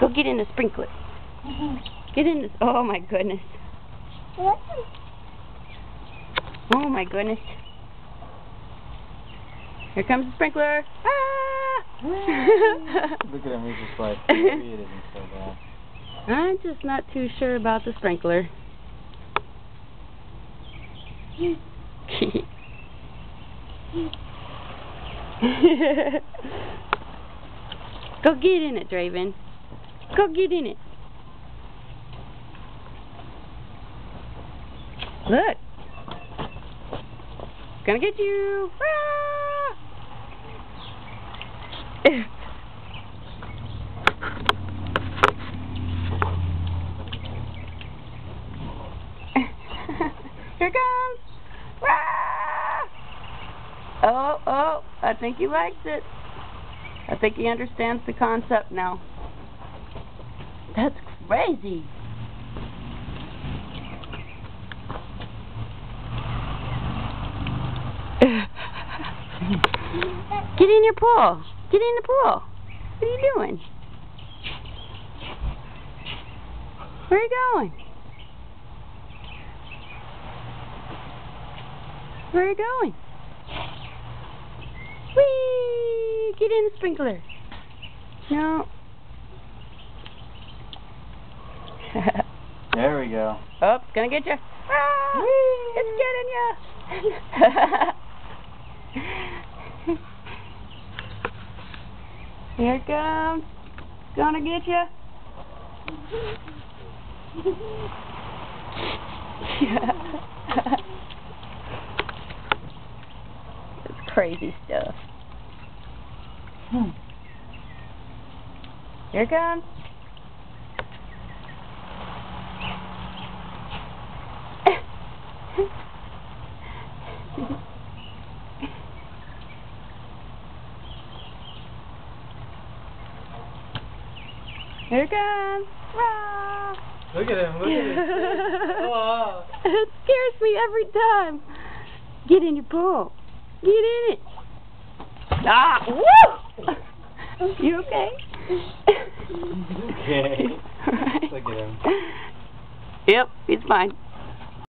Go get in the sprinkler. Get in this. Oh my goodness. Oh my goodness. Here comes the sprinkler. Ah! Look at him, he's just like, maybe it isn't so bad. I'm just not too sure about the sprinkler. Go get in it, Draven. Go get in it. Look. It's gonna get you. Ah! Here it comes. Ah! Oh, I think he likes it. I think he understands the concept now. That's crazy. Get in your pool. Get in the pool. What are you doing? Where are you going? Where are you going? Whee! Get in the sprinkler. No. There we go. Oh, it's gonna get you. Ah! It's getting you. Here it comes. It's gonna get you. It's crazy stuff. Here it comes. Here it comes. Rah! Look at him, look at him. Oh. It scares me every time. Get in your pool. Get in it. Ah! Woo! You okay? Okay. Right. Look at him. Yep, he's fine.